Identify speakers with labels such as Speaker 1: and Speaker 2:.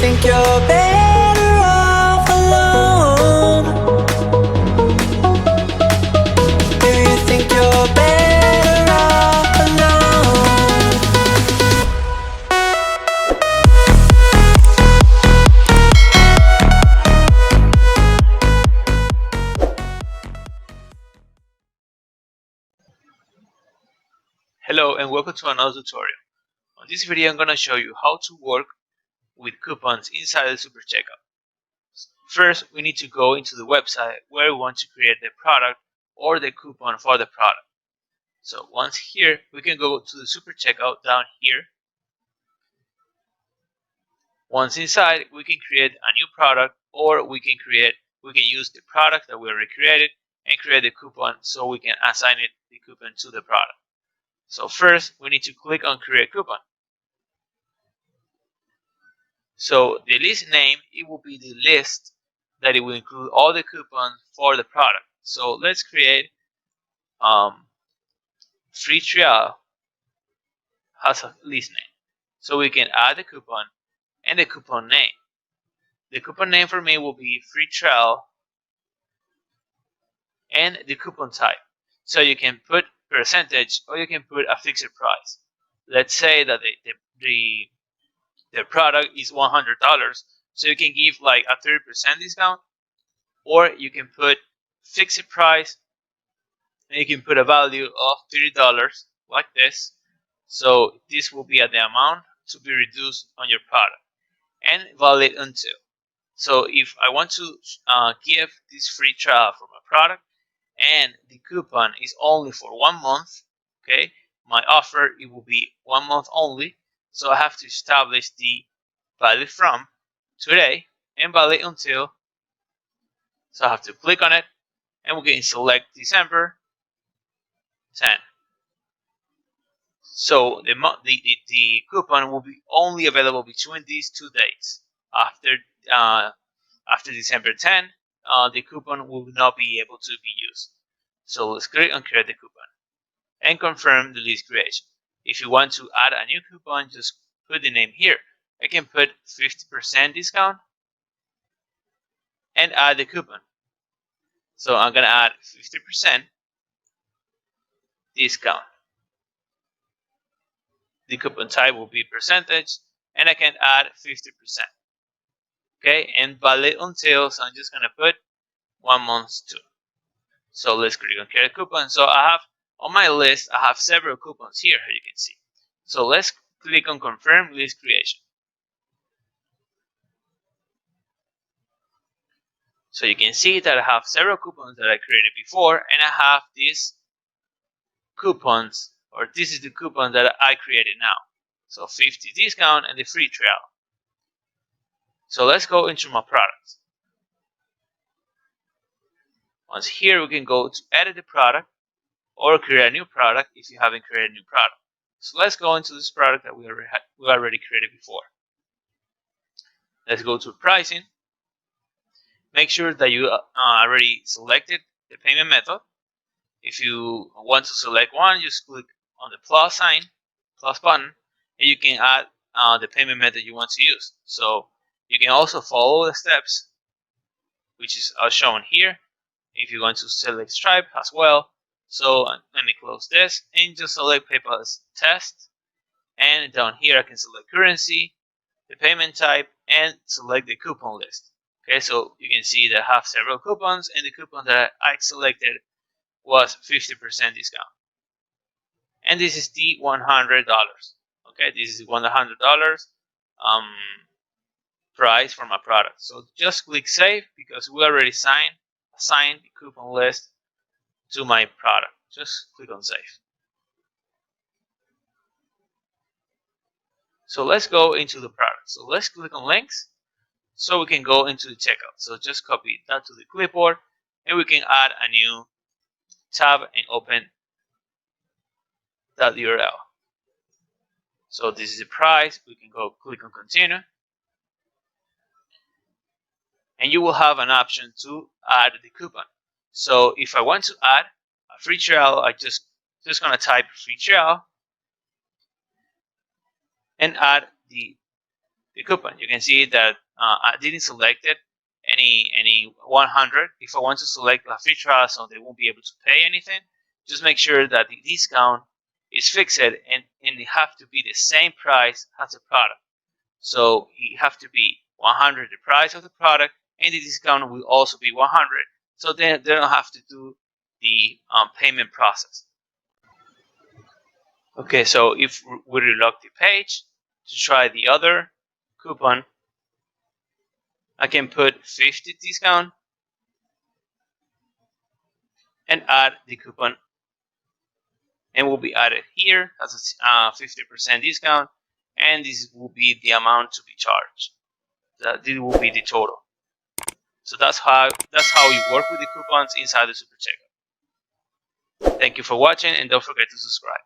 Speaker 1: think you're better off alone? Do you think you're better off alone?
Speaker 2: Hello and welcome to another tutorial. On this video I'm going to show you how to work with coupons inside the SuperCheckout. First, we need to go into the website where we want to create the product or the coupon for the product. So once here, we can go to the SuperCheckout down here. Once inside, we can create a new product, or we can use the product that we already created and create the coupon so we can assign the coupon to the product. So first, we need to click on Create Coupon. So the list name, it will be the list that it will include all the coupons for the product. So let's create free trial has a list name. So we can add the coupon and the coupon name. The coupon name for me will be free trial and the coupon type. So you can put percentage or you can put a fixed price. Let's say that the product is $100, so you can give like a 30% discount, or you can put fixed price and you can put a value of $30 like this. So this will be at the amount to be reduced on your product and valid until. So if I want to give this free trial for my product and the coupon is only for 1 month, okay, my offer, it will be 1 month only. So I have to establish the valid from today and valid until. So I have to click on it and we can select December 10. So the coupon will be only available between these 2 dates. After December 10, the coupon will not be able to be used. So let's click on Create the Coupon and confirm the list creation. If you want to add a new coupon, just put the name here. I can put 50% discount and add the coupon. So I'm going to add 50% discount. The coupon type will be percentage and I can add 50%. Okay, and valid until, so I'm just going to put 1 month too. So let's click on Create Coupon. So I have on my list, I have several coupons here, as you can see. So let's click on Confirm List Creation. So you can see that I have several coupons that I created before, and I have these coupons, or this is the coupon that I created now. So 50 discount and the free trial. So let's go into my products. Once here, we can go to edit the product or create a new product if you haven't created a new product. So let's go into this product that we already created before. Let's go to pricing. Make sure that you already selected the payment method. If you want to select one, just click on the plus sign, plus button, and you can add the payment method you want to use. So you can also follow the steps, which is shown here. If you want to select Stripe as well. So let me close this and just select PayPal as test. And down here I can select currency, the payment type, and select the coupon list. Okay, so you can see that I have several coupons, and the coupon that I selected was 50% discount. And this is the $100. Okay, this is the $100 price for my product. So just click Save because we already assigned the coupon list to my product. Just click on Save. So let's go into the product. So let's click on Links so we can go into the checkout. So just copy that to the clipboard and we can add a new tab and open that URL. So this is the price. We can go click on Continue. And you will have an option to add the coupon. So if I want to add a free trial, I just gonna type free trial and add the the coupon. You can see that I didn't select it any 100. If I want to select a free trial, so they won't be able to pay anything, just make sure that the discount is fixed and it have to be the same price as the product. So it have to be 100 the price of the product, and the discount will also be 100. So then they don't have to do the payment process. Okay, so if we reload the page to try the other coupon, I can put 50 discount and add the coupon, and will be added here as a 50% discount, and this will be the amount to be charged. This will be the total. So that's how you work with the coupons inside the SuperCheckout. Thank you for watching, and don't forget to subscribe.